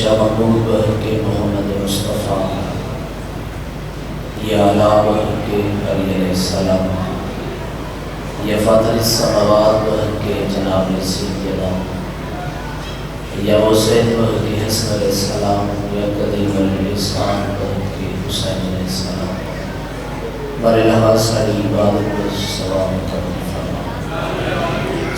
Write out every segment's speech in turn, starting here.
ہمیشہ مقبول بحق محمد مصطفیٰ یا علا بحق علی علیہ السلام یا فاطر السماوات بحق جناب سیدنا یا حسین بحق حسن علیہ السلام یا قدیم الاسلام بحق حسین علیہ السلام برلہا ساری عبادت و سلام قبل فرما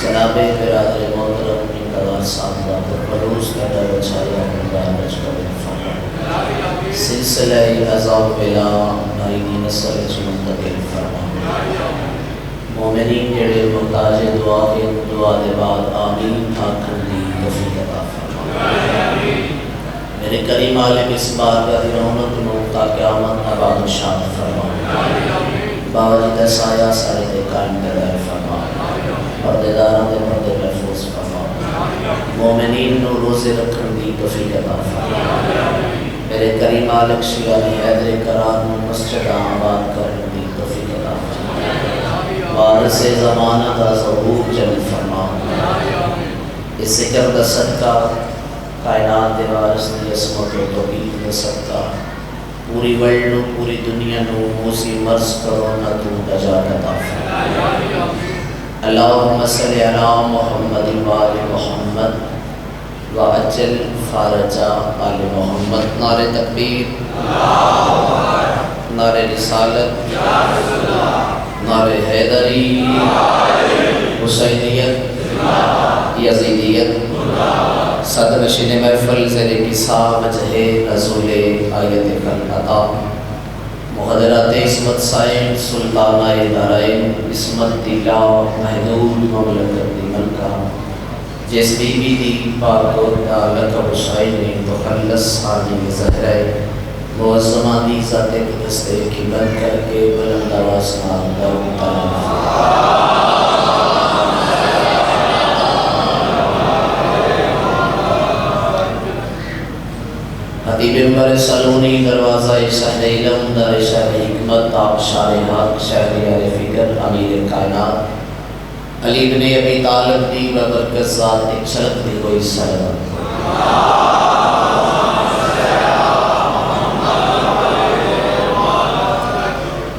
جناب برادر محترم انقدار سامدہ پروز کا در اچھایا مدارج قبل فرما سلسلہ عذاب بلا نائنی نسل منتقل فرما مومنین جڑے محتاج دعا کے دعا دے بعد آمین آکھن دی توفیق عطا فرما میرے کریم مالک اس بار کا دی رونق نو تا قیامت آباد شان فرما باوجود سایہ سارے دے قائم دے فرما پردیداران دے پردے محفوظ فرما مومنین نو روزے رکھن دی توفیق عطا فرما میرے کریم مالک شیعانی حیدر قرار نو مسجد آباد کرن دی توفیق عطا فرما وارث زمانہ دا ظہور جل فرما اس ذکر دا صدقہ کائنات دے وارث دی عصمت و توحید دا صدقہ پوری ورلڈ نو پوری دنیا نو موسی مرض کرونا تو نجات عطا فرما اللہم صلی علی محمد وآل محمد وعجل فارجہ آل محمد نعرہ تکبیر نعرہ رسالت نعرہ حیدری حسینیت یزیدیت صدر نشین محفل زیر کسا وجہ رسول آیت کلتا محضرات عصمت سائن سلطانہ دارائن عصمت دیلا محدود مملکت دی ملکہ جس بی بی دی پاک و لقب شائن مخلص حامی زہرائے معظمہ دی ذات قدستے کی بند کر کے بلند آواز خطیب ممبر سلونی دروازہ شہر علم در شہر حکمت آپ شار حق شہر یار فکر امیر کائنات علی بن ابی طالب دی ببرکت ذات ایک چھلک دی کوئی سلام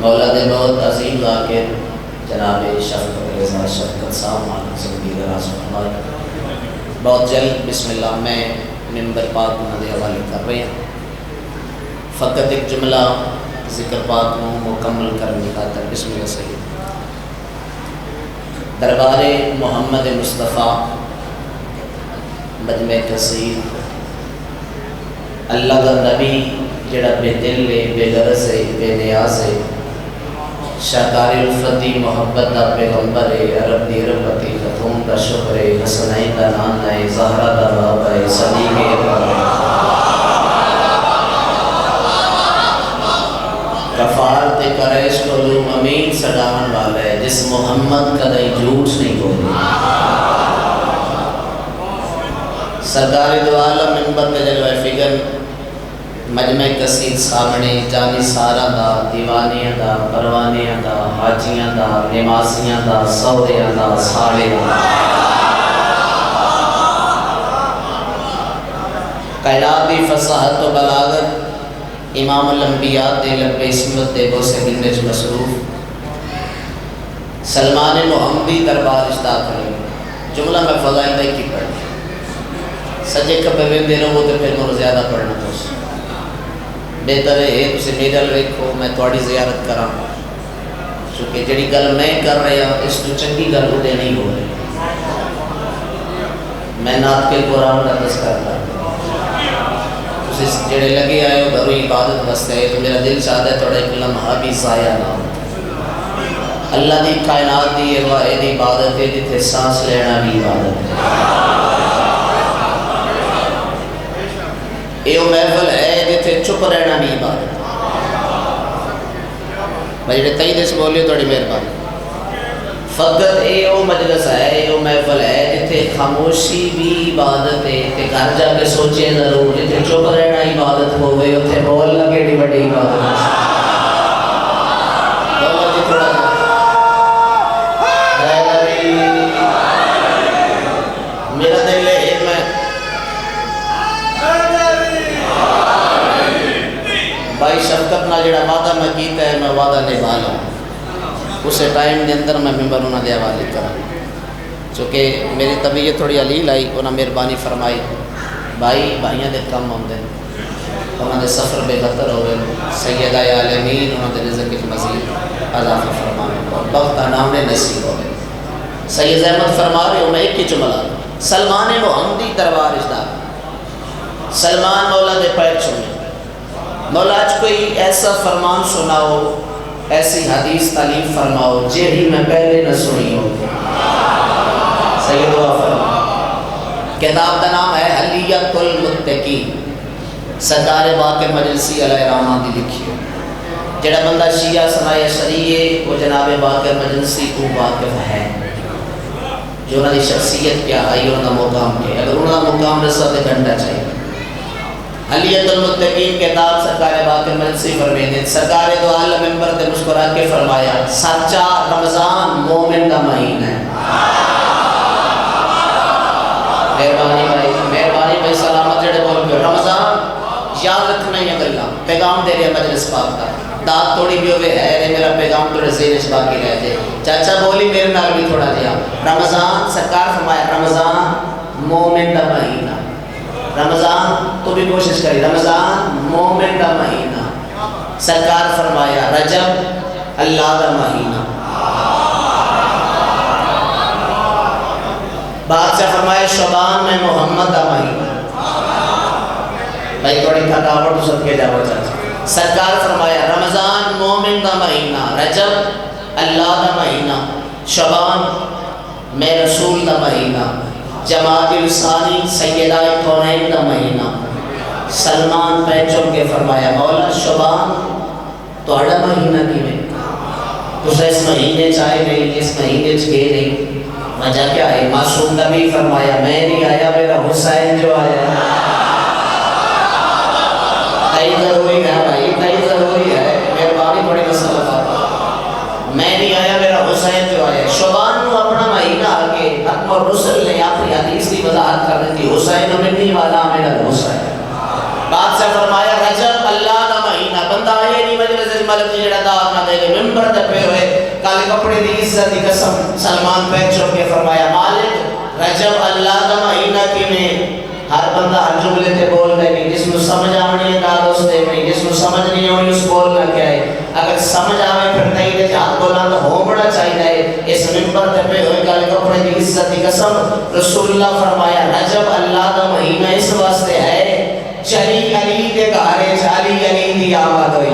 مولا دے بہت عظیم ذاکر جناب شفقت رضا شفقت صاحب مالک زندگی راز فرمائے بہت جلد بسم اللہ میں ممبر پاک انہوں نے حوالے کر رہے ہیں فقط ایک جملہ ذکر پاک کو مکمل کرنے کا تر بسم اللہ صحیح دربار محمد مصطفیٰ مجمع کثیر اللہ کا نبی جڑا بے دل ہے بے غرض ہے بے نیاز ہے شاکار الفتی محبت دا پیغمبر ہے عرب دی ربتی ختوم دا شکر ہے حسنائی دا نان ہے زہرہ دا باب ہے صدیق اکبر ہے کفارت قریش علوم امین سڈاون والا ہے جس محمد کا دائی جھوٹ نہیں بولی سرکار دو عالم منبر تے جلوہ فکر مجمع کثیر سامنے جانی سارا دا دیوانیاں دا پروانیاں دا حاجیاں دا نمازیاں دا سوریاں دا ساڑے دا قیلات دی فصاحت و بلاغت امام الانبیاء دے لب اسمت دے بو سے گنج مصروف سلمان محمدی دربار اشتاق کریں جملہ میں فضائل دے کی پڑھ سجے کبھے میں دے رہو تو پھر مجھے زیادہ پڑھنا پوچھ بہتر ہے تُسے میڈل رکھو میں تھوڑی زیارت کراں چونکہ جڑی گل میں کر رہا اس تو چنگی گل ہوتے نہیں ہو رہی میں نات کے قرآن کا تذکر کرتا تُسے جڑے لگے آئے ہو گھروں عبادت بستے ہے تو میرا دل چاہتا ہے تھوڑا ایک لمحہ بھی ضائع نہ ہو اللہ دی کائنات دی یہ واحد عبادت ہے جتھے سانس لینا بھی عبادت ہے ایو محفل ہے جتھے چپ رہنا بھی عبادت میں جڑے تئی دس بولیو توڑی مہربانی فقط ایو مجلس ہے ایو محفل ہے جتھے خاموشی بھی عبادت ہے تے گھر جا کے سوچے ضرور جتھے چپ رہنا عبادت ہوئے اتھے بول لگے ڈی بڑی عبادت بولو جی تھوڑا میرا دل ہے میں بھائی شفقت نال جڑا وعدہ میں کیتا ہے میں وعدہ نبھا لوں اسے ٹائم دے اندر میں ممبر انہاں دے حوالے کراں چونکہ میری طبیعت تھوڑی علیل آئی انہاں مہربانی فرمائی بھائی بھائیاں دے کم ہوندے انہاں دے سفر بے خطر ہوئے سیدہ عالمین انہاں دے رزق وچ مزید اضافہ فرمائے اور بخت انعام نصیب ہوئے سید احمد فرما رہے ہو میں ایک ہی جملہ سلمان محمدی دربار اجدا سلمان مولا دے پیر چھوڑے مولا آج کوئی ایسا فرمان سناؤ ایسی حدیث تعلیم فرماؤ جیڑی میں پہلے نہ سنی ہو سید دعا فرما کتاب کا نام ہے حلیت المتقین سرکار باقر مجلسی علیہ رحمہ دی لکھی ہے جڑا بندہ شیعہ سنائے شریعے وہ جناب باقر مجلسی کو واقف ہے جو انہوں نے شخصیت کیا آئی انہوں نے مقام کیا اگر انہوں نے مقام رسا تو گھنٹہ چاہیے حلیت المتقین کتاب سرکار باقر مجلسی فرمیدے سرکار دو عالم ممبر تے مسکرا کے فرمایا سچا رمضان مومن کا مہینہ ہے مہربانی بھائی سلامت جڑے بول کے رمضان یاد رکھنا ہی اگلا پیغام دے رہے مجلس پاک کا داد توڑی بھی ہوئے ہے میرا پیغام توڑے زینش باقی رہ جائے چاچا بولی میرے نال بھی تھوڑا دیا رمضان سرکار فرمایا رمضان مومن کا مہینہ رمضان تو بھی کوشش کری رمضان مومن کا مہینہ سرکار فرمایا رجب اللہ کا مہینہ بادشاہ فرمایا شعبان میں محمد کا مہینہ بھائی تھوڑی تھکاوٹ تو سب کے جاؤ چاچا سرکار فرمایا رمضان مومن کا مہینہ رجب اللہ کا مہینہ شعبان میں رسول کا مہینہ جماعت الثانی سیدہ کونین کا مہینہ سلمان پہچوں کے فرمایا مولا شعبان تو اڑا مہینہ کی میں تو اس مہینے چاہے نہیں اس مہینے چکے نہیں وجہ کیا ہے معصوم نبی فرمایا میں نہیں آیا میرا حسین جو آیا تئی ضروری ہے بھائی تئی ضروری ہے مہربانی تھوڑی مسئلہ میں نہیں آیا میرا حسین جو آیا شعبان نو اپنا مہینہ آگے حکم الرسل نے اپنی حدیث کی وضاحت کر دی حسین منی والا میرا حسین بادشاہ فرمایا رجب اللہ کا مہینہ بندہ آئے نہیں مجلس ملک جڑا دعوت نہ دے گے ممبر تے پہ ہوئے کالے کپڑے دی عزت دی قسم سلمان پیر چھوڑ کے فرمایا مالک رجب اللہ کا مہینہ کی میں ہر بندہ ہر جملے تے بول دے نہیں جس کو سمجھ آنی ہے داد اس دے نہیں جس کو سمجھ نہیں آنی اس بولنا کیا ہے اگر سمجھ آوے پھر نہیں دے جہاں بولنا تو ہو بڑا چاہیے اس ممبر تے پہ ہوئے کالے کپڑے دی عزت دی قسم رسول اللہ فرمایا رجب اللہ کا مہینہ اس واسطے ہے چلی علی دے گھارے چلی علی دی آمد ہوئی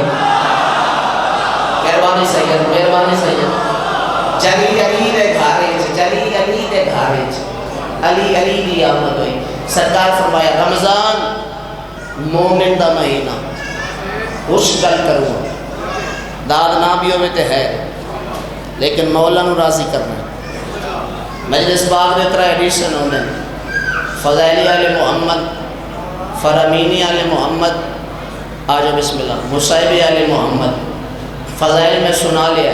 مہربانی سید چلی علی دے گھارے چلی علی دے گھارے علی علی دی آمد ہوئی سرکار فرمایا رمضان مومن دا مہینہ خوش گل کروں داد نہ بھی ہوئے تے ہے لیکن مولا نو راضی کرنا مجلس باغ دے طرح ایڈیشن ہونے فضائلی آل محمد فرامینی آل محمد آجو بسم اللہ مصائبی آل محمد فضائل میں سنا لیا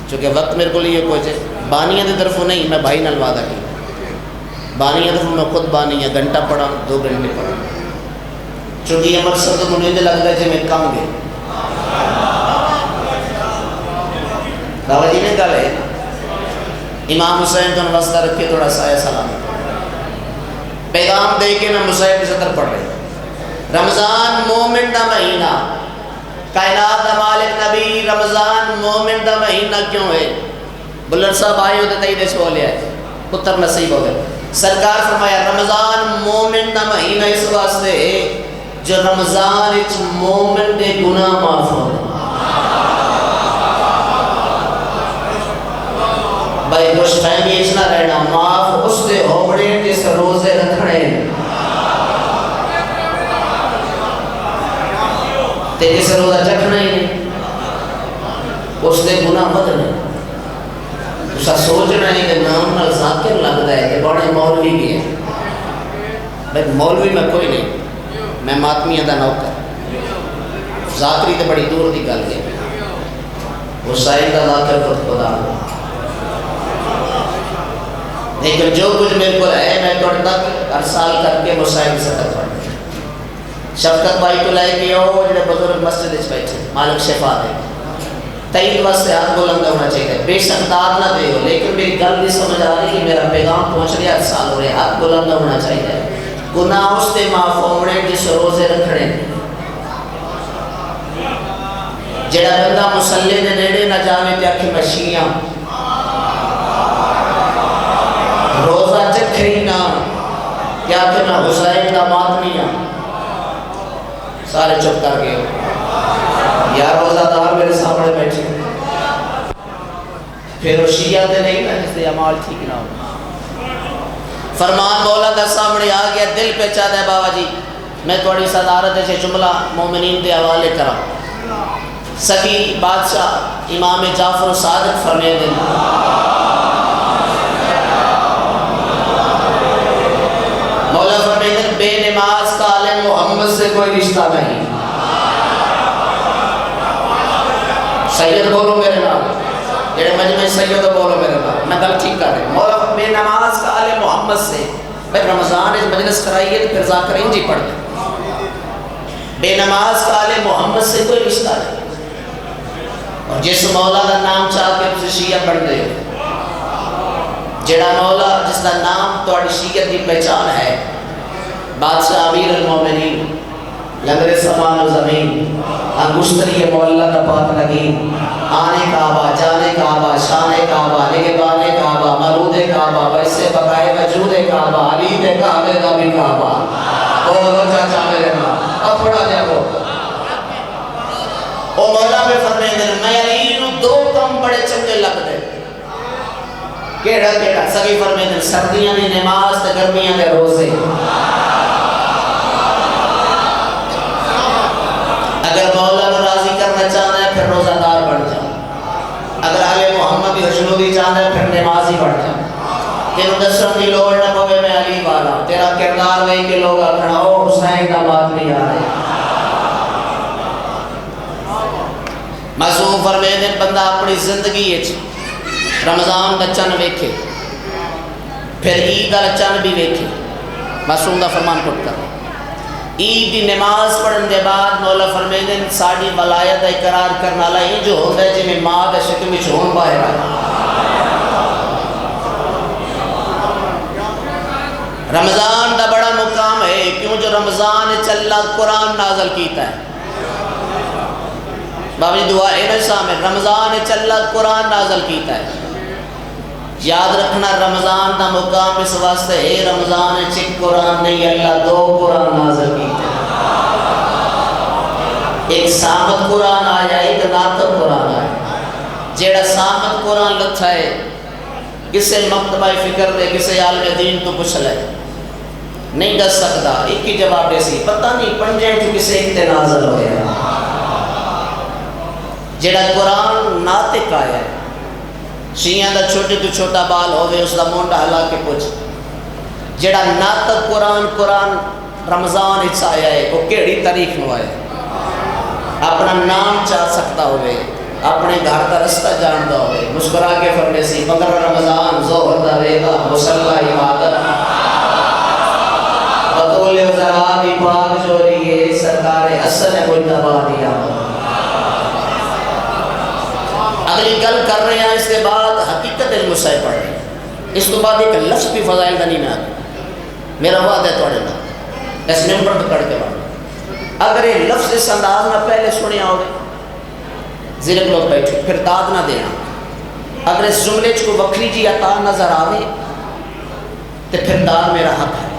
چونکہ وقت میرے کو لیے کوئی بانیہ دے طرفوں نہیں میں بھائی نال وعدہ کی بانیہ طرف میں خود بانیہ گھنٹہ پڑھا 2 گھنٹے پڑھا چونکہ یہ مقصد تو مجھے لگتا ہے کہ میں کم گئے دعوی جی نے کہا ہے امام حسین تو واسطہ رکھے تھوڑا سایہ سلام پیغام دے کے میں مصائب صدر پڑھ رہے رمضان مومن دا مہینہ کائنات دا مالک نبی رمضان مومن دا مہینہ کیوں ہے بلر صاحب آئے ہوتے تئی دیش بولے آئے پتر نصیب ہو گئے سرکار فرمایا رمضان مومن دا مہینہ اس واسطے ہے جو رمضان اچ مومن دے گناہ معاف ہو گئے بھائی خوش فہمی اچنا رہنا معاف اس دے ہوبڑے جس روزے رکھنے تے جس روزہ چکھنا ہی نہیں اس دے گناہ بدنے اسا سوچنا ہے کہ نام نال ذاکر لگتا ہے کہ بڑے مولوی بھی ہے بھائی مولوی میں کوئی نہیں میں ماتمیہ دا نوکر ذاکری تے بڑی دور دی گل ہے حسین دا ذاکر خدا لیکن جو کچھ میرے کو ہے میں توڑ تک ہر سال کر کے حسین صدر پڑھ شفقت بھائی تو لے کے آؤ جڑے بزرگ مسجد وچ بیٹھے مالک شفا دے تائید واسطے ہاتھ بلند ہونا چاہیے بے شک داد نہ دے لیکن میری گل نہیں سمجھ آ رہی کہ میرا پیغام پہنچ رہا 8 سال ہو رہے ہاتھ بلند ہونا چاہیے گناہ اس سے معاف ہونے جس روزے رکھنے جڑا بندہ مسلے دے نیڑے نہ جاوے تے اکھی مشیاں روزہ چکھری نہ کیا کہ میں حسین دا ماتمیاں سارے چپ کر گئے یا روزہ دار میرے سامنے بیٹھے پھر وہ شیعہ دے نہیں نا جس دے عمال ٹھیک نہ ہو فرمان مولا دا سامنے آ گیا دل پہ چاہتا ہے بابا جی میں تھوڑی صدارت سے جملہ مومنین دے حوالے کرا سکی بادشاہ امام جعفر صادق فرمائے دن مولا فرمائے دن بے نماز کا عالم محمد سے کوئی رشتہ نہیں سید بولو میرے نام جڑے مجمع سید بولو میرے نام میں گل ٹھیک کر رہے ہیں مولا بے نماز کا عالم محمد سے پھر رمضان اس مجلس کرائیے پھر ذاکرین جی پڑھ دیں بے نماز کا عالم محمد سے کوئی رشتہ نہیں اور جس مولا کا نام چاہ کے اسے شیعہ بڑھ گئے جڑا مولا جس کا نام توڑی شیعت کی پہچان ہے بادشاہ امیر المومنین لنگر سمان و زمین انگشتری مولا کا پاک لگی آنے کعبہ جانے کعبہ شان کعبہ نگبان کعبہ مرود کعبہ ویسے بقائے وجود کعبہ علی دے کعبے دا بھی کعبہ بولو چاچا میرے ماں اب پڑھا جائے وہ مولا میں فرمائے دن میں علی نو 2 کم بڑے چنگے لگ دے کیڑا کیڑا سبھی فرمائے دن سردیاں دی نماز تے گرمیاں دے روزے اگر مولا کو راضی کرنا چاہنا ہے پھر روزہ دار بڑھ جاؤ اگر آل محمد حشنودی چاہنا ہے پھر نمازی بڑھ جاؤ تینوں دسرم دی لوڑ نہ پوے میں علی والا تیرا کردار وہی کہ لوگ اکھنا او حسین کا بات نہیں آ رہے معصوم فرمائے دن بندہ اپنی زندگی رمضان دا چن ویکھے پھر عید دا چن بھی ویکھے معصوم دا فرمان پٹ کر عید دی نماز پڑھن دے بعد مولا فرمائے دن ساڑی ولایت اقرار کرنا لائیں جو ہوتا ہے جی میں ماں دا شکم میں چھوڑ باہر آئے رمضان دا بڑا مقام ہے کیوں جو رمضان چلا قرآن نازل کیتا ہے بابی دعا اے نشام ہے رمضان چلا قرآن نازل کیتا ہے یاد رکھنا رمضان دا مقام اس واسطے ہے رمضان چک قرآن نہیں اللہ 2 قرآن نازل کیتا ہے ایک سامت قرآن آیا ایک ناطق قرآن آیا جیڑا سامت قرآن لتھا ہے کسے مکتبہ فکر دے کسے عالم دین تو پوچھ لے نہیں دس سکتا ایک ہی جواب دے سی پتہ نہیں پنجے تو کسے ایک تے نازل ہویا جیڑا قرآن ناطق آیا ہے شیعہ دا چھوٹے تو چھوٹا بال ہوئے اس دا مونڈا ہلا کے پوچھ جیڑا ناطق قرآن رمضان اچھ آیا ہے وہ کیڑی تاریخ نو آیا ہے اپنا نام چاہ سکتا ہوئے اپنے گھر کا رستہ جانتا ہوئے مسکرا کے فرمے سی 15 رمضان ظہر دا ویگا مسلح عبادت بطول وزراتی پاک جوڑیے سرکار حسن مجتبہ دیا اگلی گل کر رہے ہیں اس کے بعد حقیقت المسائے پڑھ رہے ہیں اس کے بعد ایک لفظ بھی فضائل دنی میں آگے میرا وعدہ ہے توڑے نا اس نمبر پکڑ کے بعد اگر یہ لفظ اس انداز میں پہلے سنے آؤگے زیرک لوگ بیٹھے پھر داد نہ دینا اگر اس جملے کو وکری جی عطا نظر آوے تو پھر داد میرا حق ہے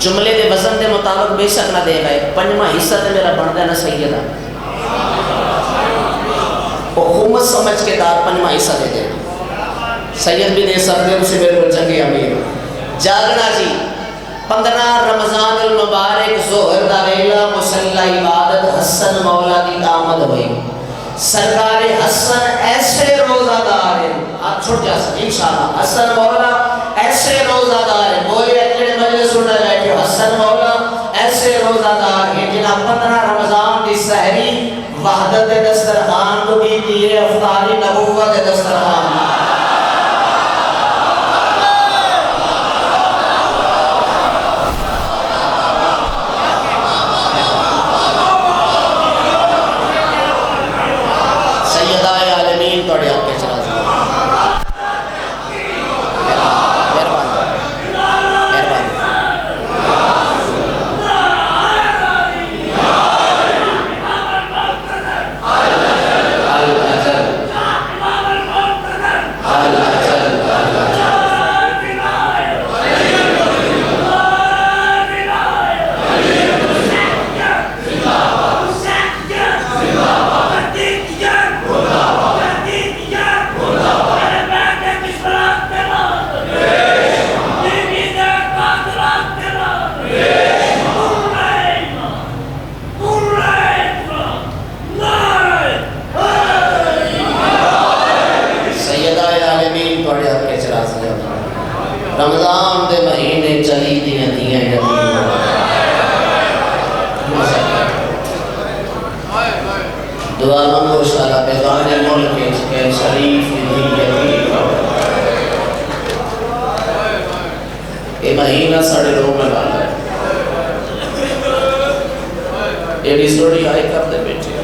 جملے دے وزن دے مطابق بے شک نہ دے گئے 5واں حصہ دے میرا بڑھ دینا سیدہ وہ حکومت سمجھ کے دار 5واں حصہ دے دینا سید بھی دے سکتے اسے بالکل چنگی امیر جاگنا جی 15 رمضان المبارک ظہر دا ویلا مسلح عبادت حسن مولا دی آمد ہوئی سرکار حسن ایسے روزہ دار ہیں آپ چھوٹ جا سکتے انشاءاللہ حسن مولا ایسے روزہ دار ہیں بولے اکڑے مجلس سننے بیٹھے حسن مولا ایسے روزہ دار ہیں جنہاں 15 رمضان دی سحری وحدت دسترخوان کو بھی دیئے افطاری نبوت دسترخوان دعا منگو شالا پیغان ملک کے شریف نیتی یہ مہینہ ساڑھے رو میں لانا ہے ایڈی سوڑی آئی کر دے بیٹھے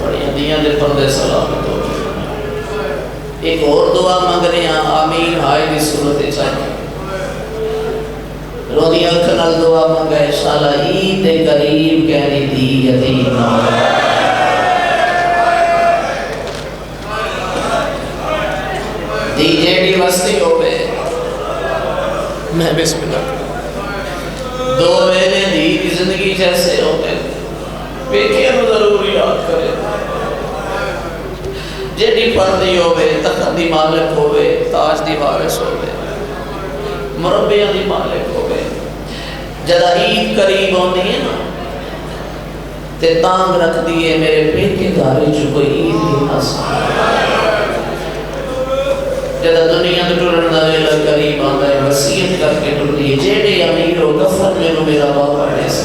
بڑی ہدیاں دے پردے سلامت ہو ایک اور دعا مانگ رہے ہیں آمین ہائی دی صورت چاہیے رو دی اکھنال دعا مانگا ہے شالا عید قریب کہنی دی یتیم دی جیڑی وستی ہو بے میں بسم اللہ دو ویلے دی کی زندگی جیسے ہو بے بیٹھے نو ضروری یاد کرے جیڑی پردی ہو بے تخت دی مالک ہو بے تاج دی وارث ہو بے مربیہ دی مالک ہو گئے جدہ عید قریب ہوندی ہے نا تے تانگ رکھ دیئے میرے پیٹ کے دارے جو کوئی عید ہی نہ سا جدہ دنیا تو ٹرن دا ویلا قریب آندا ہے وصیت کر کے ٹر دیئے جیڑے امیر ہو کفن میں نو میرا باپا ڈیس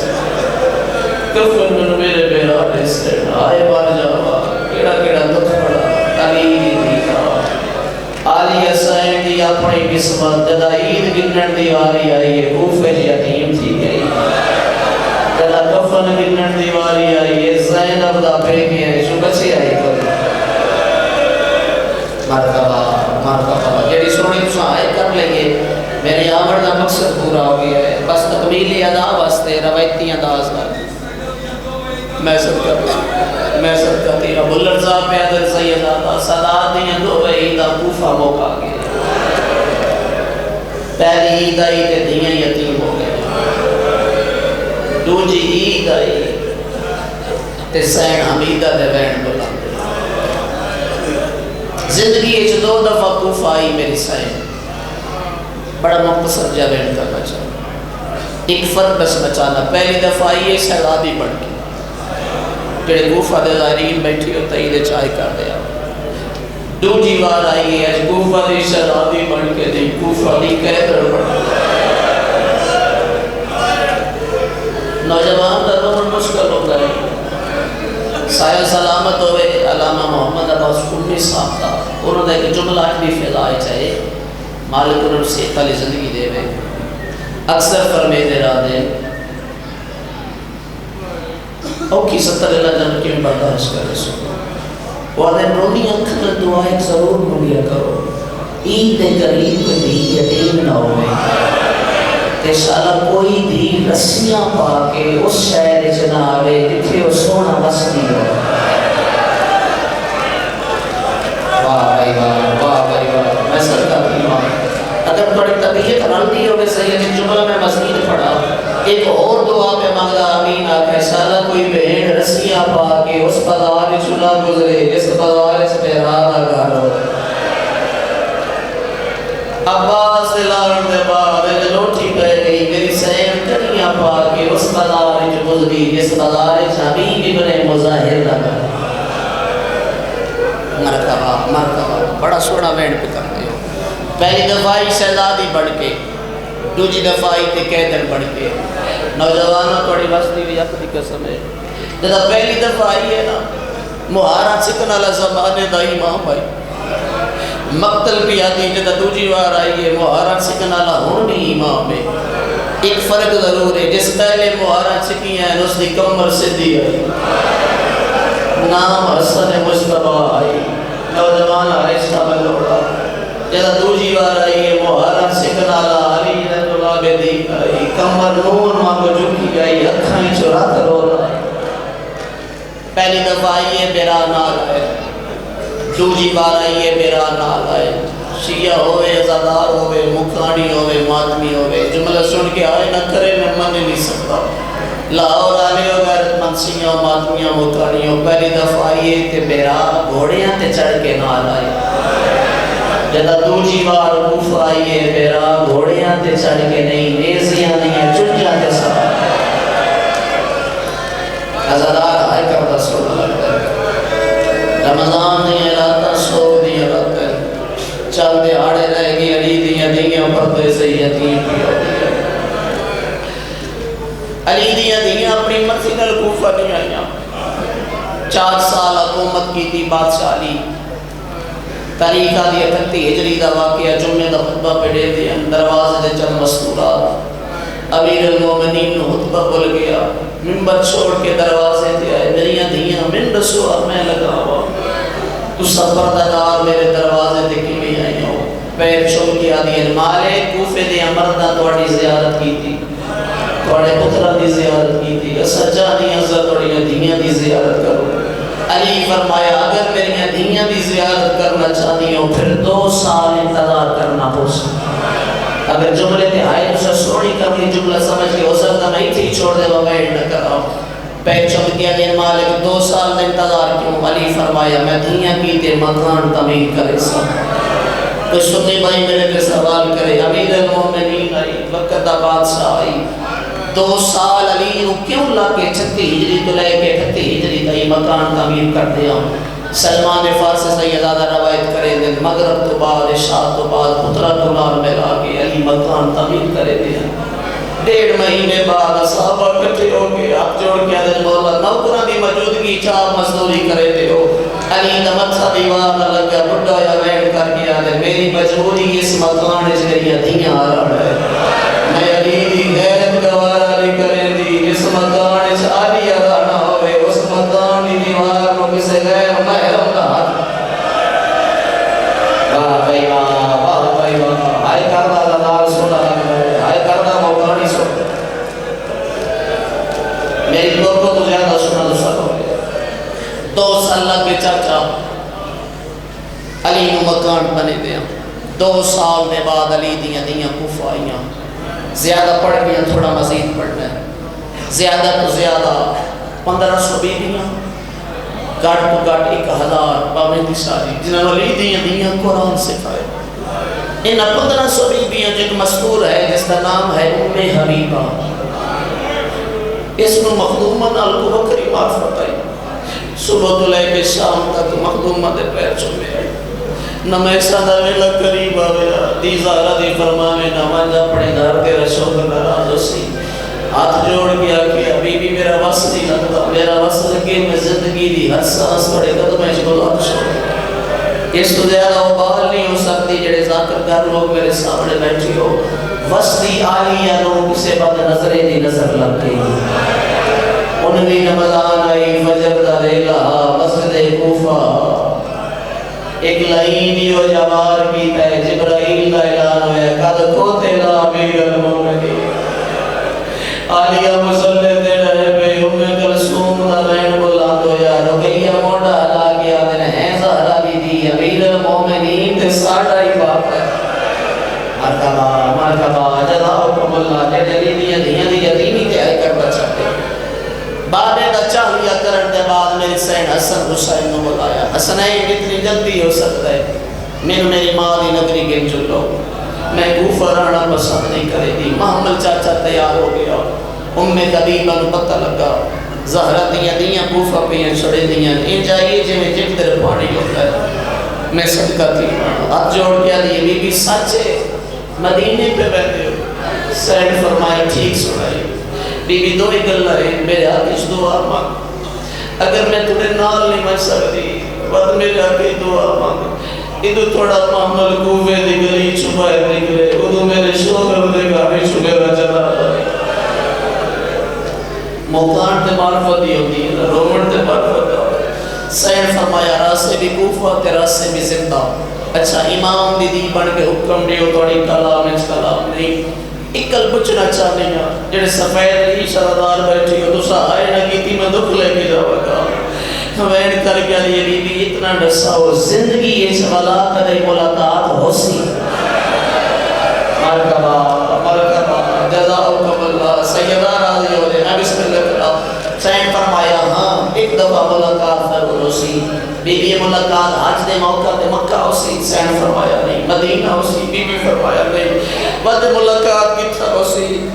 کفن میں نو میرے بیرا ڈیس آئے بار جاوا کیڑا کیڑا دکھ پڑا عید دی آلی حسین دی اپنی قسمت جدہ عید گنن دی واری آئی ہے کوفے یتیم تھی گئی جدہ کفن گنن دی واری آئی ہے زینب دا پیکی ہے جو بچے آئی کر مرکبہ مرکبہ جیڑی سونی تو آئے کر لیں گے میرے آمر دا مقصد پورا ہو گیا ہے بس تکمیلی ادا واسطے روایتی انداز کر میں سب کا تیرا بلر صاحب پیادر سید آتا صدات دیں دو عیدہ کوفہ موقع گئے پہلی عید آئی تے دیاں یتیم ہو گئے دوجی عید آئی تے سین حمیدہ دے بین بلا زندگی ایچ دو دفعہ کوفہ آئی میری سین بڑا مقتصر جا بین کرنا چاہتا ایک فرق بس بچانا پہلی دفعہ آئی ہے سیلابی بڑھ کے جڑے کوفہ دے ظاہرین بیٹھی ہو تئیدے چائے کر دیا دوجی بار آئی ہے کوفہ دی شرابی بن کے دی کوفہ دی قیدر بن نوجوان در رومن مشکل ہو گئے سایہ سلامت ہوئے علامہ محمد عباس کنی صاحب تھا انہوں نے ایک جملہ بھی فضائے چاہے مالک انہوں نے سیخ علی زندگی دے ہوئے اکثر فرمے دے را دے اوکی ستر اللہ جنب کی برداشت کرے سو وعدہ رونی اکھن دعائیں ضرور ملیا کرو عید دے قریب دی یتیم نہ ہوئے تے شالا کوئی دی رسیاں پا کے اس شہر جنا آوے جتھے وہ سونا بس نہیں ہو واہ بھائی واہ میں سرکار کی ماں اگر بڑی طبیعت رلدی ہوئے سید جملہ میں مزید پڑھا ایک اور دعا پہ مانگا آمین آکھے شالا کوئی بہن رسیاں پا کے اس بازار چلا گزرے جس بازار سے بہرادہ گھر ہو عباس دلارن دے بعد جلوٹی پہ گئی میری سین کنیاں پا کے اس بازار سے گزری جس بازار سے حبیب ابن مظاہر لگا مرکبہ بڑا سوڑا وینڈ پہ کر دے پہلی دفعی شہزادی بڑھ کے دوجی دفعی تے قیدر بڑھ کے نوجوانوں توڑی وستی بھی یک دی قسم ہے جدہ پہلی دفعہ آئی ہے نا محارہ چکن علی زبانے دا امام بھائی مقتل بھی آتی جدہ دوجی بار آئی ہے محارہ چکن علی ہون بھی امام ہے ایک فرق ضرور ہے جس پہلے محارہ چکی ہیں اس دی کمر سے دی آئی نام حسن مصطفیٰ آئی نوجوان عائشہ بلوڑا جدہ دوجی بار آئی ہے محارہ چکن علی علی رضا بدی آئی کمر نور ماں کو جھکی آئی اکھائیں چرا کر ہو رہا ہے پہلی دفعہ آئی ہے میرا نال آئے دوجی بار آئی ہے میرا نال آئے شیعہ ہوئے ازادار ہوئے مکھانی ہوئے ماتمی ہوئے جملہ سن کے آئے نہ کرے میں من نہیں سکتا لاہور آنے ہو غیرت منسیاں ماتمیاں مکھانیوں پہلی دفعہ آئی ہے تے میرا گھوڑیاں تے چڑھ کے نال آئے جدہ دوجی بار کوفہ آئی ہے میرا گھوڑیاں تے چڑھ کے نہیں نیزیاں نہیں ہیں چنجاں تے سب ازادار آئے کر رسول اللہ رمضان دیا راتا سوگ دیا راتا چل دے آڑے رہ گی علی دیا پردے سے یتیم بھی ہو دیا علی دیا اپنی مرضی نال کوفہ نہیں آئیاں 50 سال حکومت کی تھی بادشاہ علی. تاریخ آدھی 38 ہجری دا واقعہ جمعے دا خطبہ پڑھے دے دروازے دے چند مستورات. امیر المومنین خطبہ بول گیا, منبر چھوڑ کے دروازے تے آئے, میریاں دھیاں من رسو اور میں لگا ہوا, تو سفردار میرے دروازے تے کیویں آئی ہو. پیر چھوڑ کے آدھی مالے کوفے دے مرداں تواڈی زیارت کی تھی, تواڈے پتراں دی زیارت کی تھی, سجا دی عزت تواڈیاں دھیاں دی زیارت کرو. علی فرمایا اگر میریاں دھیاں دی زیارت کرنا چاہتی ہو پھر 2 سال انتظار کرنا ہو سکتا. اگر جملے تے آئے تو سوڑی کرنی جملہ سمجھ کے ہو سکتا میں تھی چھوڑ دے وغیر نہ کراؤ. پہل چمک گیا دین مالک 2 سال میں انتظار کیوں. علی فرمایا میں دھیاں کی تے مکان تعمیر کرے سا. کوئی سنی بھائی میرے پہ سوال کرے, امیر المومنین آئی, وقت دا بادشاہ آئی, 2 سال علی نو کیوں لا کے 36 ہجری تو لے کے 38 ہجری تائی مکان تعمیر کر دیا. سلمان فارسی سیدادہ روایت کرے دن مغرب تو بعد عشاء تو بعد پترہ کو نال ملا کے علی مکان تعمیر کرے دیا. 1.5 مہینے بعد صحابہ کٹھے ہو کے آپ جوڑ کے آدھے مولا نوکرہ بھی موجودگی چاپ مزدوری کرے دے ہو. علی نمتھا دیوار لگا بڑھا یا ویڈ کر کے آدھے میری مجبوری اس مکان اس گریہ دھیاں آ رہا ہے. میں علی دی غیرت گوارا نہیں کرے دی, اس مکان اس علی ادا نہ ہوئے, اس مکان دی دیوار کو کسے غیر محرم نہ ہاتھ. واہ بھائی واہ, واہ بھائی واہ, آئے کردہ دادار سونا لگا, آئے کردہ موکانی سونا. میری دور کو تو زیادہ سنا تو سب ہو گیا. 2 سال لگ کے چاچا علی نو مکان بنے دیا. 2 سال دے بعد علی دیاں کوفہ آئیاں. زیادہ پڑھ گیا, تھوڑا مزید پڑھنا ہے. زیادہ تو زیادہ 1500 بیویاں, گاٹ تو گاٹ 1000 پابندی شادی جنہوں علی دیاں قرآن سکھائے. ان 1500 بیویاں جو ایک مشہور ہے جس کا نام ہے ام حبیبہ. اس میں مخدومہ نال کو بکری معرفت آئی. صبح تو لے کے شام تک مخدومہ دے پیر چومے آئی. نمیسا دا ویلا قریب آویا, دی زہرہ دی فرماوے نمانجا پڑے دار تیرا شوق ناراض اسی. ہاتھ جوڑ گیا کہ ابھی بھی میرا وصل نہیں لگتا, میرا وصل کے میں زندگی دی ہر سانس پڑے قدمیں جبلان چھوڑ. اس تو زیادہ ابال نہیں ہو سکتی جڑے ذاکر گر لوگ میرے سامنے بیٹھی ہو. وصلی آلیہ لوگ سے بد نظریں دی نظر لگ گئی. ان بھی رمضان آئی فجر دا ریلہ مسجد کوفہ. ایک لائنیو جوار کی تے جبرائیل کا اعلان ہویا قد کھوتے لا امیر المومنین. عالیہ مسلح دے رہے پہ ام کلثوم دا لائن بلند ہویا. رقیہ موڑا علا گیا دن ہے زہرہ بھی دی امیر المومنین تے ساڑھا ہی باپ ہے. مرکبہ مرکبہ جزاؤکم اللہ. جیڑے دیاں دی یتیمی تے آئی کر بچاتے. بابے دا چاہیہ کرن دے بعد میری سین حسن حسین نو بلایا. حسنین اتنی جلدی ہو سکتا ہے, میری ماں دی نگری گن چلو, میں کوفہ رہنا پسند نہیں کرے دی. محمد چاچا تیار ہو گیا. ام حبیبہ نو پتہ لگا زہرہ دیاں کوفہ پہ چھڑے دیاں ان جائیے جو میں جب تیرے پانی ہوتا ہے. میں صدقہ تھی ہاتھ جوڑ گیا دی بی بی سچے مدینے پہ بیٹھے ہو. سین فرمایا ٹھیک سنائی. بی بی دو ہی گل رہے میرے ہاتھ اس دعا مانگ. اگر میں تُھے نال نہیں مجھ سکتی وقت میرے آگے دعا مانگ. ادھو تھوڑا محمل کوفے دی گلی چھپائے نکلے, ادھو میرے شوگر دے گاڑی چھپے رہ چلا. موقعان تے معرفت ہی ہوتی ہے, رومن تے معرفت ہے. سین فرمایا راسے بھی کوفہ تے راسے بھی زندہ. اچھا امام دی بن کے حکم دیو توڑی کلام اس کلام نہیں. اکل پچھنا چاہنے ہیں جڑے سفید لی شردار بیٹھی ہو تو آئے نہ کیتی میں دکھ لے کے جاؤ گا. وین کر کے لیے بی بی اتنا ڈسا ہو زندگی اس والا کدے ملاقات ہو سی. مرکبہ مرکبہ جزاؤکم اللہ. سیدہ راضی ہو جائے بسم اللہ کرا. سین فرمایا ہاں ایک دفعہ ملاقات ضرور ہو سی. بی بی ملاقات حج دے موقع تے مکہ ہو سی. سین فرمایا نہیں. مدینہ ہو سی. بی بی فرمایا نہیں. بد ملاقات کی تھا ہو سی.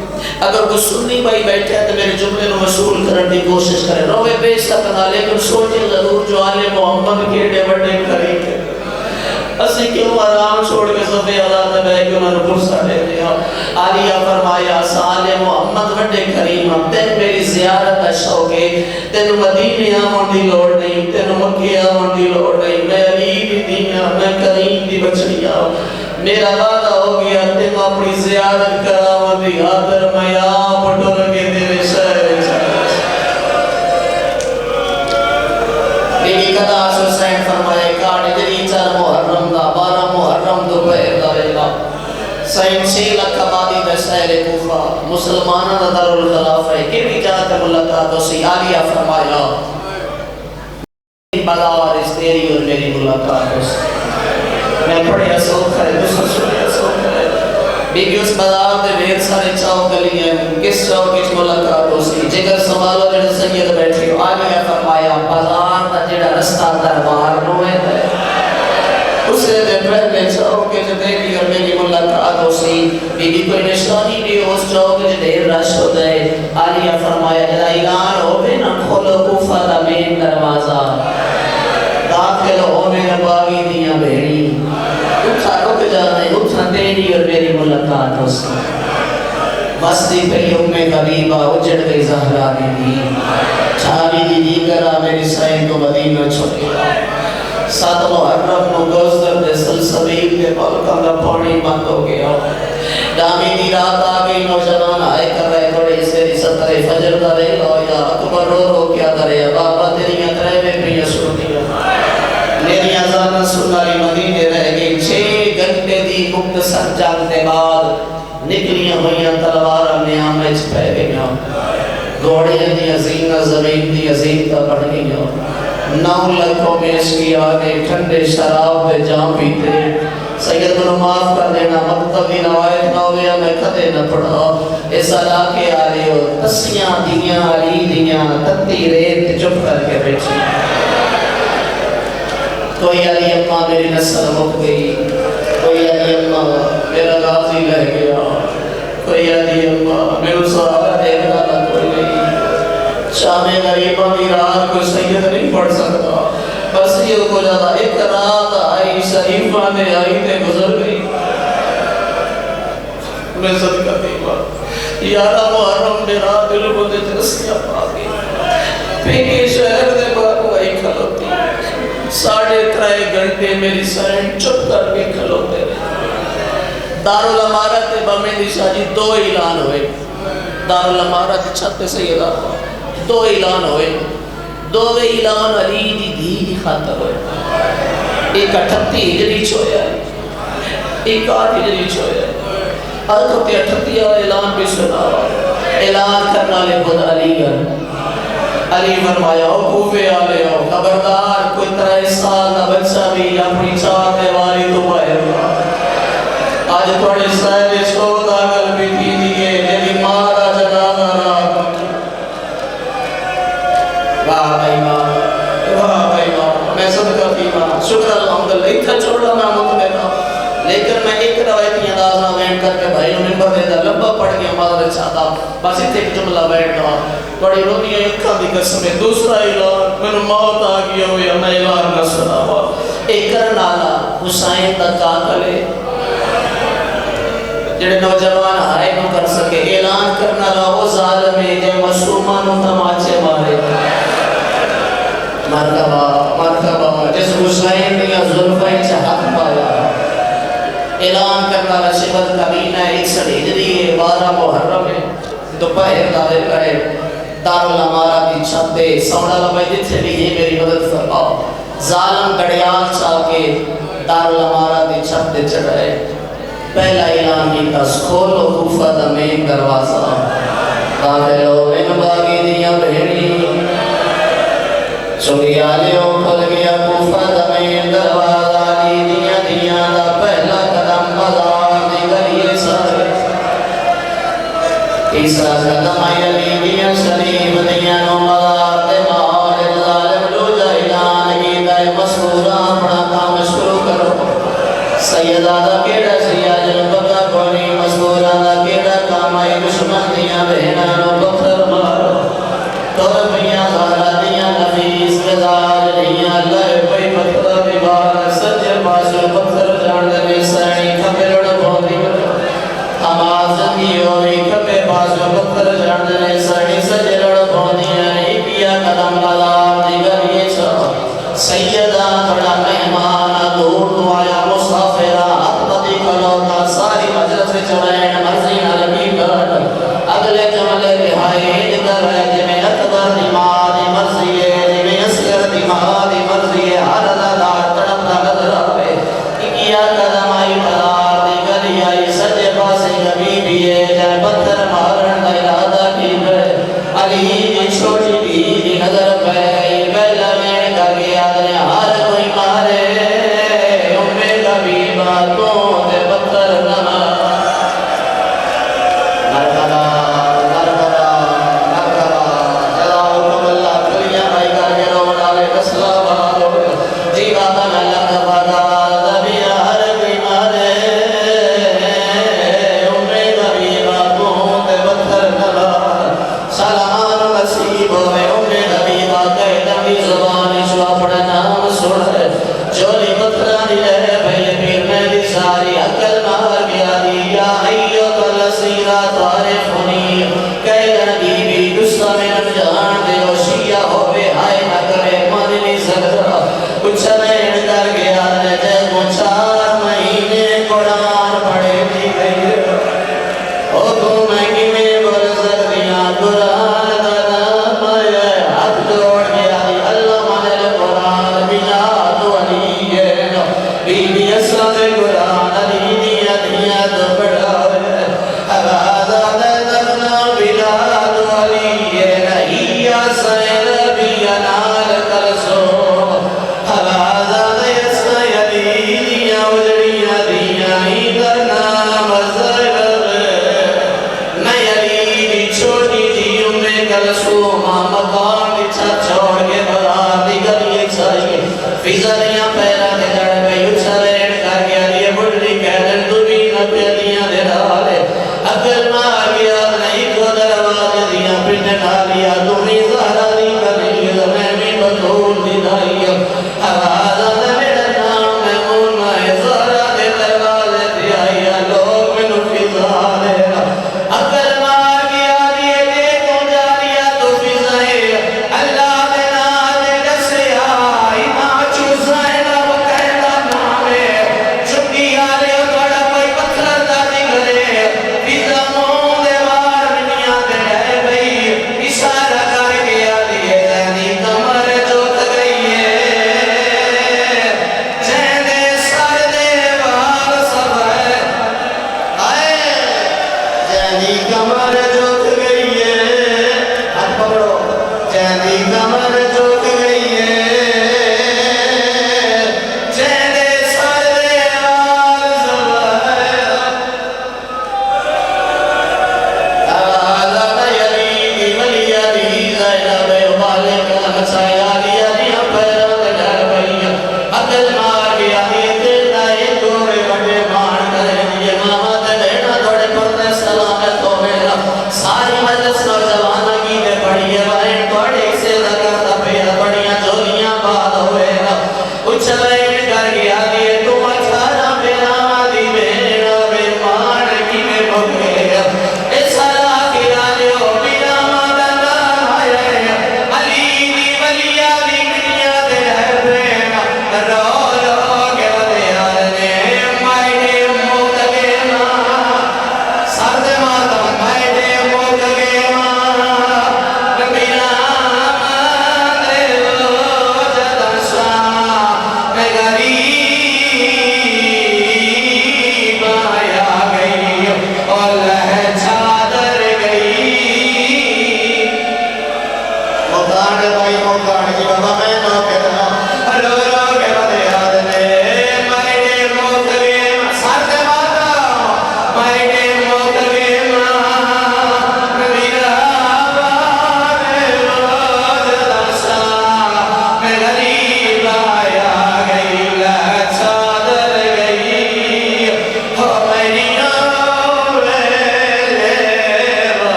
اگر کوئی سنی بھائی بیٹھے ہیں تو میرے جملے نو مشغول کرنے کی کوشش کرے. روے بے سکنا لیکن سوچے ضرور جو آلے محمد کے ڈے بڑے قریب ہے. اسی کیوں آرام چھوڑ کے صفے اعلیٰ تے بیٹھ کے انہاں نوں پرسا دے دیا عالیہ فرمایا سال محمد وڈے کریم تین میری زیارت کا شوق ہے تینوں مدینے آون دی لوڑ نہیں تینوں مکے آون دی لوڑ نہیں میں علی دی دیا میں کریم دی بچڑی میرا وعدہ ہو گیا تینوں اپنی زیارت کراون دی خاطر میں آپ ٹر کے تیرے شہر بیبی قدا حسین فرمائے کاٹ جری 4 محرم دا 12 محرم دوپہر دا ویلا سین 6 لکھ آبادی دا شہر کوفہ مسلماناں دا دارالخلافہ ہے کیڑی جگہ تے ملاقات ہوسی عالیہ فرمایا بلا رس تیری اور میری ملاقات ہوسی میں پڑھیا سوکھ ہے دوسرا سنیا سوکھ ہے بیبی اس بازار دے ڈھیر سارے چوک گلی ہیں کس چوک وچ ملاقات ہوسی جگر سنبھالو جڑے سید بیٹھے ہو عالیہ فرمایا بازار دا جڑا رستہ دربار نو ہے اسے دے پہلے چوک وچ تیری اور میری ملاقات ہوسی بیبی کوئی نشانی بھی اس چوک وچ ڈھیر رش ہوندا ہے عالیہ فرمایا جڑا اعلان ہوے نا کھولو کوفہ دا مین دروازہ داخل ہو میرے باغی دیاں بھیڑی اٹھا رک جانے اٹھا تیری اور میری ملاقات ہو سی بستی پہ ام حبیبہ اجڑ گئی زہرا دی چھالی دی دیگرہ میری سائن کو مدینہ چھوڑیا 7 محرم نو گوزدر دے سلسبیل دے پلکاں دا پانی بند ہو گیا ڈامی دی رات آگئی نوجوان آئے کر رہے بڑے سیری 17 فجر دا رہے لویا اکبر رو رو کیا درے بابا تیری اترے میں پریہ سنتی میری ازانہ سنالی مدینے رہ گئی 6 گھنٹے دی مختصر جنگ دے بعد نکلیاں ہوئیاں تلوارہ نیام میں چھپے گئیاں گھوڑیاں دی عظیم زمین دی عظیم تا بڑھ گئیاں 9 لکھوں میں اس کی آگے ٹھنڈے شراب دے جام پیتے سید منو معاف کر دینا مکتب دی روایت نویہ میں کدے نہ پڑھا اس علاقے آ رہے ہو تسیاں دیاں علی دیاں تتی ریت چپ کر کے بیٹھی کوئی علی اممہ میری نسل مک گئی کوئی علی اممہ میرا غازی لہ گیا کوئی علی اممہ میرے سہارا دیکھنا نہ کوئی نہیں شام غریبہ دی رات کوئی سید نہیں پڑھ سکتا بس یہ کو جاتا ایک رات آئی شریفہ نے آئی تے گزر گئی میں صدقہ دیوا 11 محرم میرا دل کو دے ترسیاں پا گئی پیکے شہر دے بارو آئی کھلوتی 3.5 گھنٹے میری سائن چپ کر کے کھلوتے رہے دارالامارت بمیں دی شاجی 2 اعلان ہوئے دارالامارت چھتے سیدہ 2 اعلان ہوئے 2 اعلان علی دی دی خاطر ہوئے ایک 38 ہجری چھویا ہے ایک 8 ہجری چھویا ہے حضرت 38 اعلان بھی سنا اعلان کرنا لے خود علی علی فرمایا او کوفے آلے ہو خبردار کوئی 23 سال کا بچہ بھی اپنی چار دیواری تو باہر آج تھوڑے سائے شوق آگل بھی تھی دیئے میری مارا جنازہ رہا واہ بھائی ماں میں صدقہ تھی ماں شکر الحمدللہ اتھا چھوڑا میں مطمئنہ لیکن میں ایک روایتی اندازہ وینٹ کر کے بھائی نے نمبر دے دا لمبا پڑھ گیا مادر چاہتا بس اتھے ایک جملہ بیٹھ گا بڑی رونی ہے اکھا دی قسم ہے دوسرا اعلان میں نے موت آگیا ہویا میں اعلان نہ سنا ہوا ایک کرنالا حسین دا کاکلے جڑے نوجوان آئے نہ کر سکے اعلان کرنالا وہ ظالم ہے جو مسلمانوں تماچے مارے مرکبہ مرکبہ جس حسین دیا ظلفہ چاہت پایا اعلان کرنا رشبت کمینہ 61 ہجری ہے 12 محرم ہے دوپہر دارے کرے دارالامارہ کی چھتے سوڑا لبائی جتھے بھی یہ میری مدد فرماؤ ظالم گڑیال چاہ کے دارالامارہ کی چھتے چڑھائے پہلا اعلان کی تس کھولو کوفہ دمین دروازہ داخلو ان باغی دیاں بھیڑی چوگی آلیوں کھل گیا کوفہ دمین دروازہ دیاں دا پہلا قدم بازار دی گلیے سارے تیسرا قدم علی دیاں شریف دیاں نو بازار دے ماحول ظالم لوجا اعلان کی دائے مسئولہ اپنا کام شروع کرو سیدہ دا کیڑا سیاجل بکا کونی مسئولہ دا کیڑا کام آئی دشمن دیاں بہنہ نو پتھر مارو طور میاں زہرہ دیاں نفیس مزاج دیاں اللہ پئی پتھر دیوار سجر پاسو پتھر بھائی جی میں اکبر دی ماں دی مرضی ہے جی میں اصغر دی ماں دی مرضی ہے ہر ادادار تڑپ دا نظر آوے کیا قدم آئی پلار دی گلی آئی سجے پاسے کبھی بھی ہے جائے پتھر مارن دا ارادہ کی پہ علی دی چھوٹی بھی نظر پہ پہلا میں کر گیا دنے ہر کوئی مارے امے کبھی باتوں دے پتھر نہ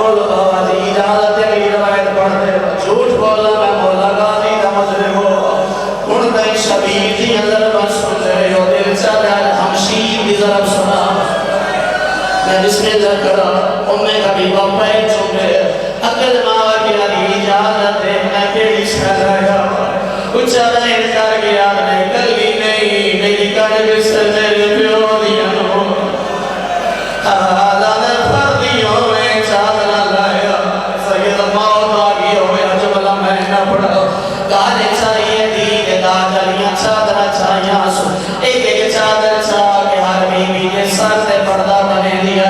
بول بابا جی اجازت علی روایت پڑھ دے جھوٹ بولا میں مولا غازی دا مجرم ہو ان دائی شبیر دی اندر بس سن رہے ہو دل چاہتا ہے ہمشیر دی ضرب سنا میں بسم اللہ کرا امیں کبھی باپا ایک چکے اکل ماں کی علی اجازت ہے میں پیڑی شہر آیا کچھ آدھا انکار کی یاد نہیں کلی نہیں میری کڑ بسر میرے پیو دیا نو آدھا نے فردیوں میں چادر لایا سید موت آگی ہویا جبلا میں نہ پڑھا کالے چاہیے دید دا جلیاں چادر چاہیاں سو ایک ایک چادر چاہ کے ہر بی بی کے سر سے پردہ بنے دیا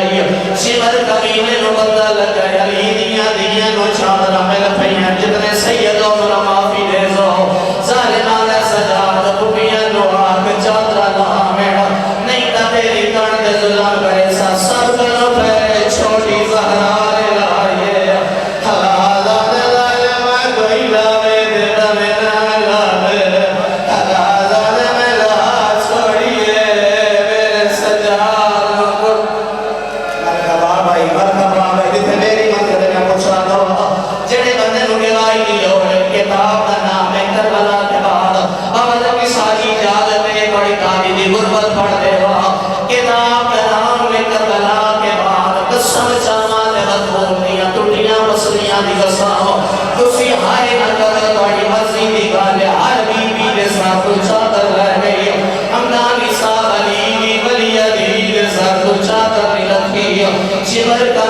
شمر کبینے نو بدل گیا لیدیاں دیاں نو چادر میں لپیاں جتنے سیدوں نو معافی دے زو ظالمان سجاد بھوپیاں نو آگ چادر اللہ میڑا نہیں تا تیری کان دے ظلم کرے سا سب کنو پہ چھوٹی زہرار لائے حالا دے لائے میں کوئی لاوے دے میں نہ لاوے حالا دے میں لا چھوڑیے میرے سجاد مرحبا بھائی جتنے میری مدد میں پوچھا دو جڑے بندے نو گواہی دی ہوئے کتاب دا نام ہے کربلا کے بعد آواز کی ساری اجازت ہے بڑی قاضی دی غربت پڑھ دے ہوا کتاب کا نام ہے کربلا کے بعد قسم چاما دے بدبونیاں ٹوٹیاں مسلیاں دی قسم کسی ہائے نہ کر بڑی مرضی دی گالے ہر بی بی دے ساتھ تو چادر رہ گئی ہمدانی صاحب علی ولی علی دے ساتھ تو چادر رکھی شمر کا